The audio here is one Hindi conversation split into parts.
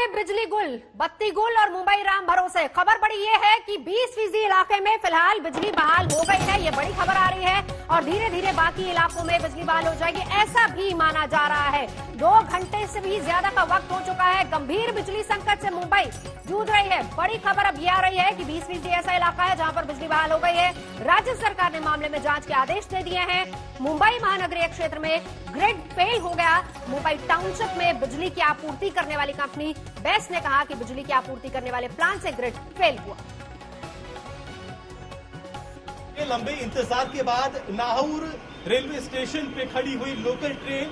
में बिजली गुल, बत्ती गुल और मुंबई राम भरोसे। खबर बड़ी ये है कि 20% इलाके में फिलहाल बिजली बहाल हो गई है, ये बड़ी खबर आ रही है और धीरे धीरे बाकी इलाकों में बिजली बहाल हो जाएगी, ऐसा भी माना जा रहा है। 2 घंटे से भी ज्यादा का वक्त हो चुका है। गंभीर बिजली संकट से मुंबई जूझ रही है। बड़ी खबर अब ये आ रही है कि 20% ऐसा इलाका है जहां पर बिजली बहाल हो गई है। राज्य सरकार ने मामले में जांच के आदेश दे दिए हैं। मुंबई महानगरीय क्षेत्र में ग्रिड फेल हो गया। मुंबई टाउनशिप में बिजली की आपूर्ति करने वाली कंपनी बेस ने कहा कि बिजली की आपूर्ति करने वाले प्लांट से ग्रिड फेल हुआ। लंबे इंतजार के बाद नाहौर रेलवे स्टेशन पे खड़ी हुई लोकल ट्रेन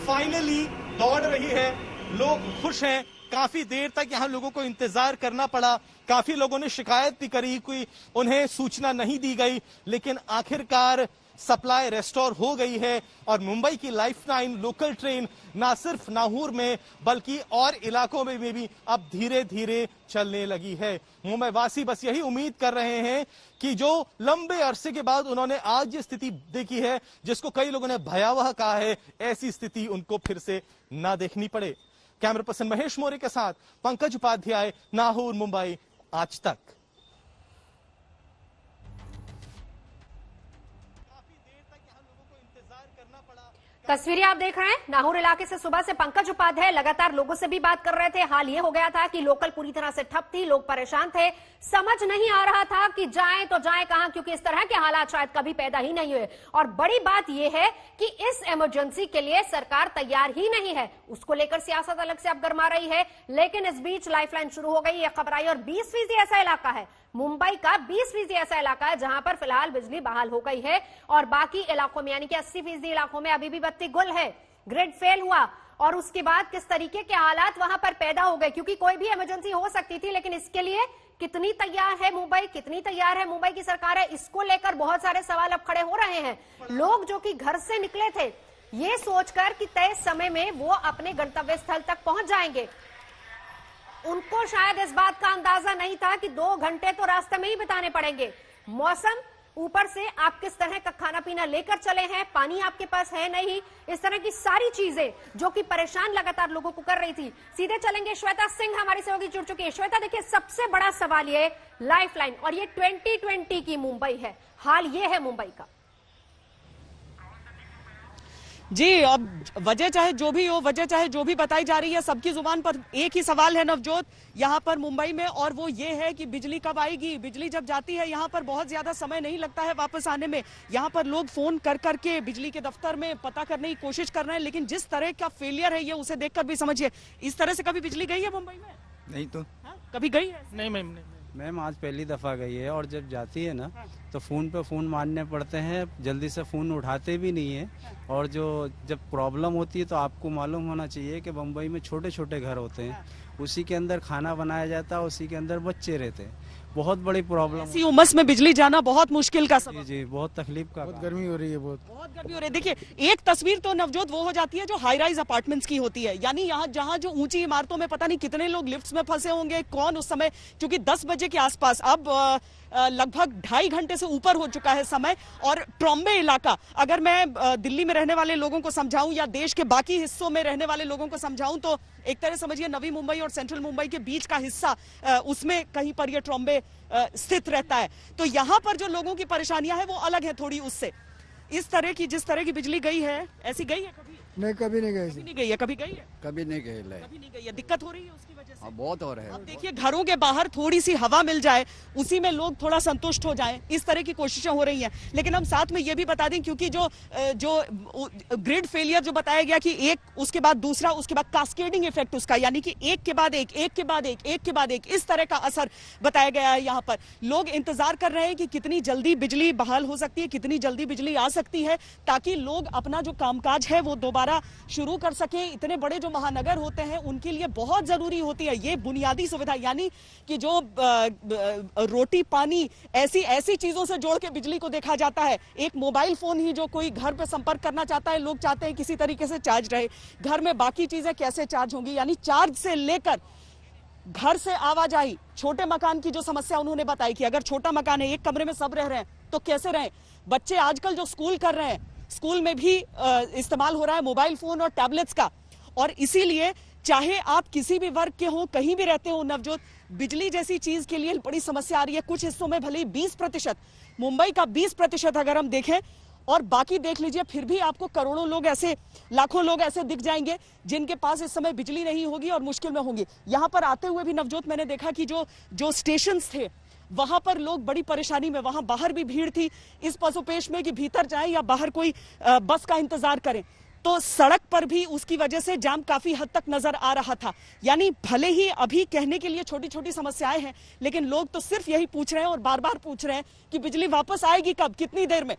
फाइनली दौड़ रही है। लोग खुश हैं। काफी देर तक यहां लोगों को इंतजार करना पड़ा। काफी लोगों ने शिकायत भी करी, कोई उन्हें सूचना नहीं दी गई, लेकिन आखिरकार सप्लाई रेस्टोर हो गई है और मुंबई की लाइफलाइन लोकल ट्रेन ना सिर्फ नाहौर में बल्कि और इलाकों में भी अब धीरे धीरे चलने लगी है। मुंबई वासी बस यही उम्मीद कर रहे हैं कि जो लंबे अरसे के बाद उन्होंने आज ये स्थिति देखी है, जिसको कई लोगों ने भयावह कहा है, ऐसी स्थिति उनको फिर से ना देखनी पड़े। कैमरा पर्सन महेश मौर्य के साथ पंकज उपाध्याय, नाहौर, मुंबई, आज तक। तस्वीरें आप देख रहे हैं नाहौर इलाके से। सुबह से पंकज उपाध्याय लगातार लोगों से भी बात कर रहे थे। हाल ये हो गया था कि लोकल पूरी तरह से ठप थी, लोग परेशान थे, समझ नहीं आ रहा था कि जाएं तो जाएं कहां, क्योंकि इस तरह के हालात शायद कभी पैदा ही नहीं हुए। और बड़ी बात यह है कि इस इमरजेंसी के लिए सरकार तैयार ही नहीं है। उसको लेकर सियासत अलग से अब गरमा रही है, लेकिन इस बीच लाइफलाइन शुरू हो गई, यह खबर आई। और 20% ऐसा इलाका है, मुंबई का 20% ऐसा इलाका है जहां पर फिलहाल बिजली बहाल हो गई है और बाकी इलाकों में यानी कि 80% इलाकों में अभी भी बत्ती गुल है। ग्रिड फेल हुआ और उसके बाद किस तरीके के हालात वहां पर पैदा हो गए, क्योंकि कोई भी इमरजेंसी हो सकती थी, लेकिन इसके लिए कितनी तैयार है मुंबई, कितनी तैयार है मुंबई की सरकार है, इसको लेकर बहुत सारे सवाल अब खड़े हो रहे हैं। लोग जो कि घर से निकले थे ये सोचकर कि तय समय में वो अपने गंतव्य स्थल तक पहुंच जाएंगे, उनको शायद इस बात का अंदाजा नहीं था कि 2 घंटे तो रास्ते में ही बिताने पड़ेंगे। मौसम, ऊपर से आप किस तरह का खाना पीना लेकर चले हैं, पानी आपके पास है नहीं, इस तरह की सारी चीजें जो कि परेशान लगातार लोगों को कर रही थी। सीधे चलेंगे, श्वेता सिंह हमारी सहयोगी जुड़ चुकी है। श्वेता, देखिए सबसे बड़ा सवाल ये लाइफलाइन, और ये 2020 की मुंबई है, हाल ये है मुंबई का। जी, अब वजह चाहे जो भी हो, वजह चाहे जो भी बताई जा रही है, सबकी जुबान पर एक ही सवाल है नवजोत यहाँ पर मुंबई में, और वो ये है कि बिजली कब आएगी। बिजली जब जाती है यहाँ पर बहुत ज्यादा समय नहीं लगता है वापस आने में। यहाँ पर लोग फोन कर करके बिजली के दफ्तर में पता करने की कोशिश कर रहे हैं, लेकिन जिस तरह का फेलियर है ये उसे देखकर भी समझिए। इस तरह से कभी बिजली गई है मुंबई में? नहीं तो कभी गई है? नहीं मैम आज पहली दफा गई है, और जब जाती है ना तो फोन पे फोन मारने पड़ते हैं, जल्दी से फोन उठाते भी नहीं है। और जब प्रॉब्लम होती है तो आपको मालूम होना चाहिए कि मुंबई में छोटे छोटे घर होते हैं, उसी के अंदर खाना बनाया जाता है, उसी के अंदर बच्चे रहते हैं। बहुत बड़ी प्रॉब्लम। इसी उमस में बिजली जाना बहुत मुश्किल का सबब। जी, बहुत तकलीफ का। बहुत गर्मी हो रही है, बहुत गर्मी हो रही है। देखिए, एक तस्वीर तो नवजोत वो हो जाती है जो हाई राइज अपार्टमेंट्स की होती है, यानी यहाँ जहाँ जो ऊंची इमारतों में पता नहीं कितने लोग लिफ्ट्स में फंसे होंगे, कौन उस समय, क्योंकि 10 बजे के आसपास, अब लगभग 2.5 घंटे से ऊपर हो चुका है समय। और ट्रॉम्बे इलाका, अगर मैं दिल्ली में रहने वाले लोगों को समझाऊं या देश के बाकी हिस्सों में रहने वाले लोगों को समझाऊं तो एक तरह समझिए नवी मुंबई और सेंट्रल मुंबई के बीच का हिस्सा, उसमें कहीं पर यह ट्रॉम्बे स्थित रहता है। तो यहाँ पर जो लोगों की परेशानियां हैं वो अलग है थोड़ी उससे। इस तरह की, जिस तरह की बिजली गई है, ऐसी गई है कभी? नहीं, कभी नहीं गई। कभी नहीं गई है? कभी गई है? कभी नहीं गई। कभी नहीं गई है। दिक्कत हो रही है उसकी वजह से? बहुत हो रहा है। अब देखिए, घरों के बाहर थोड़ी सी हवा मिल जाए, उसी में लोग थोड़ा संतुष्ट हो जाएं, इस तरह की कोशिशें हो रही हैं। लेकिन हम साथ में ये भी बता दें, क्योंकि जो ग्रिड फेलियर जो बताया गया कि एक, उसके बाद दूसरा, उसके बाद कास्केडिंग इफेक्ट उसका, यानी कि एक के बाद एक, एक के बाद एक, एक के बाद एक, इस तरह का असर बताया गया है। यहाँ पर लोग इंतजार कर रहे हैं कि कितनी जल्दी बिजली बहाल हो सकती है, कितनी जल्दी बिजली आ सकती है, ताकि लोग अपना जो कामकाज है वो दोबारा शुरू कर सके। इतने बड़े जो महानगर होते हैं उनके लिए बहुत जरूरी होती है ये बुनियादी सुविधा, यानी कि जो रोटी पानी ऐसी चीजों से जोड़ के बिजली को देखा जाता है। एक मोबाइल फोन ही जो कोई घर पे संपर्क करना चाहता है, लोग चाहते हैं किसी तरीके से चार्ज रहे। घर में बाकी चीजें कैसे चार्ज होंगी, यानी चार्ज से लेकर घर से आवाजाही। छोटे मकान की जो समस्या उन्होंने बताई कि अगर छोटा मकान है, एक कमरे में सब रह रहे हैं तो कैसे रहें। बच्चे आजकल जो स्कूल कर रहे हैं, स्कूल में भी इस्तेमाल हो रहा है मोबाइल फोन और टैबलेट्स का, और इसीलिए चाहे आप किसी भी वर्ग के हो, कहीं भी रहते हो नवजोत, बिजली जैसी चीज के लिए बड़ी समस्या आ रही है। कुछ हिस्सों में भले ही 20%, मुंबई का 20% अगर हम देखें और बाकी देख लीजिए, फिर भी आपको करोड़ों लोग ऐसे, लाखों लोग ऐसे दिख जाएंगे जिनके पास इस समय बिजली नहीं होगी और मुश्किल में होंगी। यहां पर आते हुए भी नवजोत मैंने देखा कि जो स्टेशंस थे वहां पर लोग बड़ी परेशानी में, वहां बाहर भी भीड़ थी इस पसोपेश में कि भीतर जाएं या बाहर कोई बस का इंतजार करें, तो सड़क पर भी उसकी वजह से जाम काफी हद तक नजर आ रहा था। यानी भले ही अभी कहने के लिए छोटी छोटी समस्याएं हैं, लेकिन लोग तो सिर्फ यही पूछ रहे हैं और बार बार पूछ रहे हैं कि बिजली वापस आएगी कब, कितनी देर में।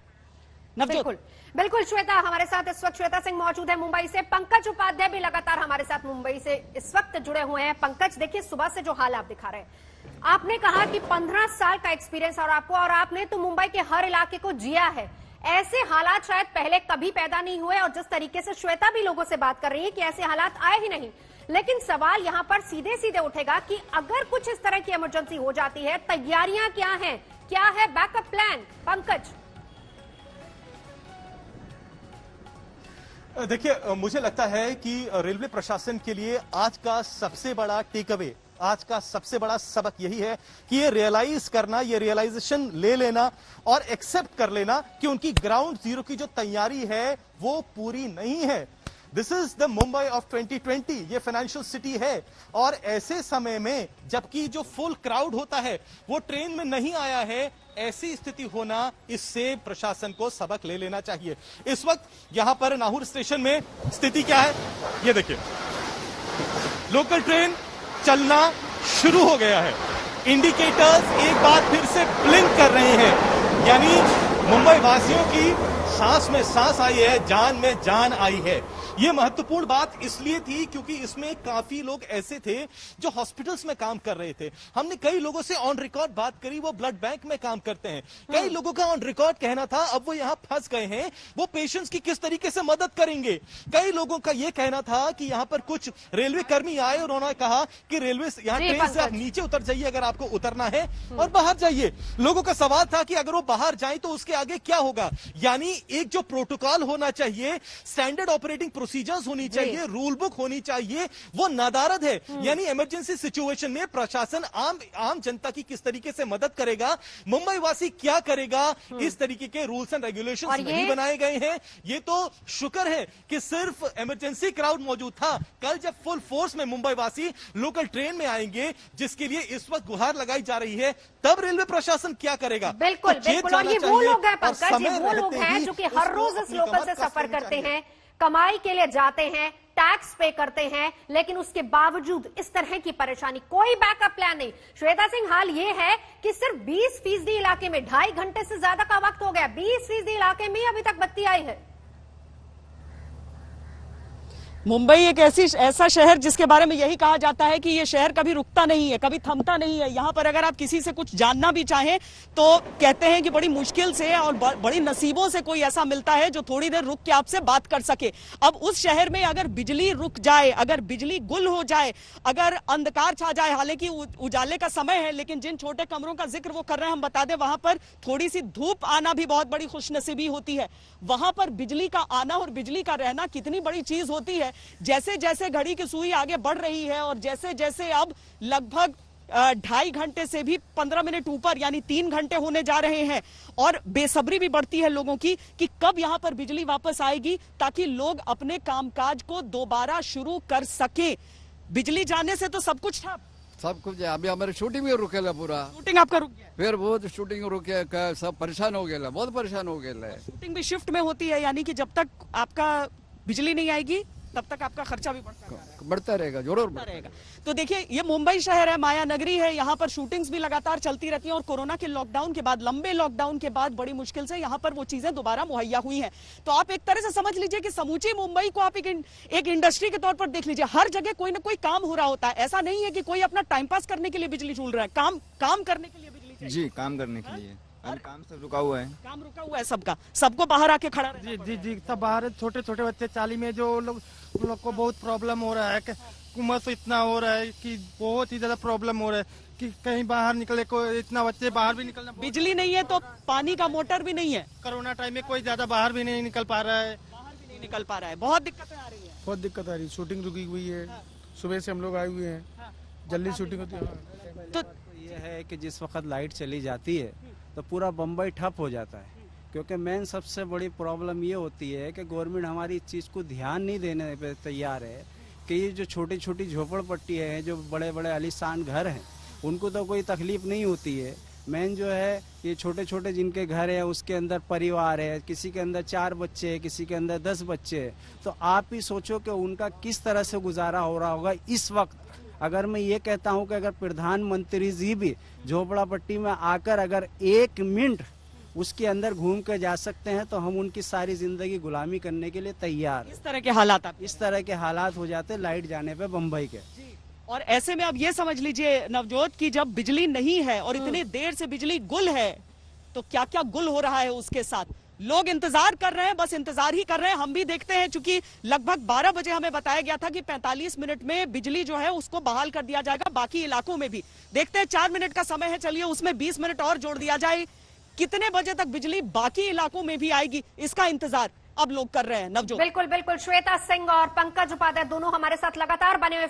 बिल्कुल बिल्कुल श्वेता, हमारे साथ इस वक्त श्वेता सिंह मौजूद है मुंबई से। पंकज उपाध्याय भी लगातार हमारे साथ मुंबई से इस वक्त जुड़े हुए हैं। पंकज, देखिए सुबह से जो हाल आप दिखा रहे हैं, आपने कहा कि 15 साल का एक्सपीरियंस और आपको, और आपने तो मुंबई के हर इलाके को जिया है। ऐसे हालात शायद पहले कभी पैदा नहीं हुए, और जिस तरीके से श्वेता भी लोगों से बात कर रही है कि ऐसे हालात आए ही नहीं। लेकिन सवाल यहां पर सीधे सीधे उठेगा कि अगर कुछ इस तरह की इमरजेंसी हो जाती है, तैयारियां क्या हैं, क्या है बैकअप प्लान? पंकज, देखिए, मुझे लगता है कि रेलवे प्रशासन के लिए आज का सबसे बड़ा टेक अवे, आज का सबसे बड़ा सबक यही है कि ये रियलाइज करना, ये रियलाइजेशन ले लेना और एक्सेप्ट कर लेना कि उनकी ग्राउंड जीरो की जो तैयारी है वो पूरी नहीं है। This is the Mumbai of 2020, ये फाइनेंशियल सिटी है, और ऐसे समय में जबकि जो फुल क्राउड होता है वो ट्रेन में नहीं आया है, ऐसी स्थिति होना, इससे प्रशासन को सबक ले लेना चाहिए। इस वक्त यहां पर नाहूर स्टेशन में स्थिति क्या है, ये देखिए, लोकल ट्रेन चलना शुरू हो गया है। इंडिकेटर्स एक बार फिर से ब्लिंक कर रहे हैं, यानी मुंबई वासियों की सांस में सांस आई है, जान में जान आई है। ये महत्वपूर्ण बात इसलिए थी क्योंकि इसमें काफी लोग ऐसे थे जो हॉस्पिटल्स में काम कर रहे थे। हमने कई लोगों से ऑन रिकॉर्ड बात करी, वो ब्लड बैंक में काम करते हैं। कई लोगों का ऑन रिकॉर्ड कहना था अब वो यहां फंस गए हैं, वो पेशेंट्स की किस तरीके से मदद करेंगे। कई लोगों का यह कहना था कि यहां पर कुछ रेलवे कर्मी आए और उन्होंने कहा कि रेलवे यहां ट्रेन से आप नीचे उतर जाइए अगर आपको उतरना है, और बाहर जाइए। लोगों का सवाल था कि अगर वो बाहर जाए तो उसके आगे क्या होगा। यानी एक जो प्रोटोकॉल होना चाहिए, स्टैंडर्ड ऑपरेटिंग प्रोसीजर्स होनी चाहिए, रूल बुक होनी चाहिए, वो नदारद है। यानी इमरजेंसी सिचुएशन में प्रशासन आम जनता की किस तरीके से मदद करेगा, मुंबई वासी क्या करेगा, इस तरीके के रूल्स एंड रेगुलेशंस नहीं बनाए गए हैं। ये तो शुक्र है कि सिर्फ इमरजेंसी क्राउड मौजूद था। कल जब फुल फोर्स में मुंबई वासी लोकल ट्रेन में आएंगे, जिसके लिए इस वक्त गुहार लगाई जा रही है, तब रेलवे प्रशासन क्या करेगा? बिल्कुल बिल्कुल, और ये वो लोग हैं पंकज, ये वो लोग हैं जो कि हर रोज इस लोकल से सफर करते हैं, कमाई के लिए जाते हैं, टैक्स पे करते हैं, लेकिन उसके बावजूद इस तरह की परेशानी, कोई बैकअप प्लान नहीं। श्वेता सिंह, हाल ये है कि सिर्फ 20% इलाके में 2.5 घंटे से ज्यादा का वक्त हो गया, 20% इलाके में अभी तक बत्ती आई है। मुंबई एक ऐसा शहर जिसके बारे में यही कहा जाता है कि ये शहर कभी रुकता नहीं है, कभी थमता नहीं है। यहाँ पर अगर आप किसी से कुछ जानना भी चाहें तो कहते हैं कि बड़ी मुश्किल से और बड़ी नसीबों से कोई ऐसा मिलता है जो थोड़ी देर रुक के आपसे बात कर सके। अब उस शहर में अगर बिजली रुक जाए, अगर बिजली गुल हो जाए, अगर अंधकार छा जाए, हालांकि उजाले का समय है, लेकिन जिन छोटे कमरों का जिक्र वो कर रहे हैं, हम बता दें वहां पर थोड़ी सी धूप आना भी बहुत बड़ी खुशनसीबी होती है। वहां पर बिजली का आना और बिजली का रहना कितनी बड़ी चीज होती है। जैसे जैसे घड़ी की सुई आगे बढ़ रही है और जैसे जैसे अब लगभग 2.5 घंटे से भी 15 मिनट ऊपर यानी 3 घंटे होने जा रहे हैं, और बेसब्री भी बढ़ती है लोगों की कि कब यहां पर बिजली वापस आएगी ताकि लोग अपने कामकाज को दोबारा शुरू कर सके। बिजली जाने से तो सब कुछ था, सब कुछ। अभी हमारे शूटिंग भी रुकेला, पूरा शूटिंग आपका रुक गया, फिर बहुत शूटिंग रुके, सब परेशान हो गया, बहुत परेशान हो गया। शूटिंग भी शिफ्ट में होती है, यानी कि जब तक आपका बिजली नहीं आएगी तब तक आपका खर्चा भी बढ़ता रहेगा, जरूर बढ़ता रहेगा। तो देखिए, ये मुंबई शहर है, माया नगरी है, यहाँ पर शूटिंग्स भी लगातार चलती रहती हैं, और कोरोना के लॉकडाउन के बाद, लंबे लॉकडाउन के बाद बड़ी मुश्किल से यहाँ पर वो चीजें दोबारा मुहैया हुई हैं। तो आप एक तरह से समझ लीजिए कि समूची मुंबई को आप एक इंडस्ट्री के तौर पर देख लीजिए। हर जगह कोई ना कोई काम हो रहा होता है। ऐसा नहीं है कि कोई अपना टाइम पास करने के लिए बिजली चूल रहा है, काम करने के लिए बिजली चाहिए। जी, काम करने के लिए काम सब रुका हुआ है, काम रुका हुआ है सबका, सबको बाहर आके खड़ा रहना जी जी जी, सब बाहर। छोटे छोटे बच्चे 40 में जो लोग, उन लोग को बहुत प्रॉब्लम हो रहा है कि उमस इतना हो रहा है कि बहुत ही ज्यादा प्रॉब्लम हो रहा है कि कहीं बाहर निकले को, इतना बच्चे बाहर भी निकलना। बिजली नहीं है तो पानी का मोटर भी नहीं है, कोरोना टाइम में कोई ज्यादा बाहर भी नहीं निकल पा रहा है, बाहर भी नहीं निकल पा रहा है, बहुत दिक्कतें आ रही है। बहुत दिक्कत आ रही है। शूटिंग रुकी हुई है, सुबह से हम लोग आए हुए हैं, जल्दी शूटिंग होती है। तो ये है कि जिस वक्त लाइट चली जाती है तो पूरा बम्बई ठप हो जाता है, क्योंकि मेन सबसे बड़ी प्रॉब्लम ये होती है कि गवर्नमेंट हमारी इस चीज़ को ध्यान नहीं देने पे तैयार है कि ये जो छोटी छोटी झोपड़पट्टी है, जो बड़े बड़े आलीशान घर हैं, उनको तो कोई तकलीफ नहीं होती है। मेन जो है ये छोटे छोटे जिनके घर है, उसके अंदर परिवार है, किसी के अंदर 4 बच्चे है, किसी के अंदर 10 बच्चे है, तो आप ही सोचो कि उनका किस तरह से गुजारा हो रहा होगा इस वक्त। अगर मैं ये कहता हूं कि अगर प्रधानमंत्री जी भी झोपड़ापट्टी में आकर अगर 1 मिनट उसके अंदर घूम के जा सकते हैं तो हम उनकी सारी जिंदगी गुलामी करने के लिए तैयार हैं। इस तरह के हालात आप इस तरह के हालात हो जाते लाइट जाने पे बम्बई के। और ऐसे में अब ये समझ लीजिए नवजोत की जब बिजली नहीं है और इतनी देर से बिजली गुल है तो क्या क्या गुल हो रहा है उसके साथ। लोग इंतजार कर रहे हैं, बस इंतजार ही कर रहे हैं। हम भी देखते हैं, चूंकि लगभग 12 बजे हमें बताया गया था कि 45 मिनट में बिजली जो है उसको बहाल कर दिया जाएगा। बाकी इलाकों में भी देखते हैं, 4 मिनट का समय है, चलिए उसमें 20 मिनट और जोड़ दिया जाए। कितने बजे तक बिजली बाकी इलाकों में भी आएगी, इसका इंतजार अब लोग कर रहे हैं। नवजोत बिल्कुल बिल्कुल, श्वेता सिंह और पंकज उपाध्याय दोनों हमारे साथ लगातार बने हुए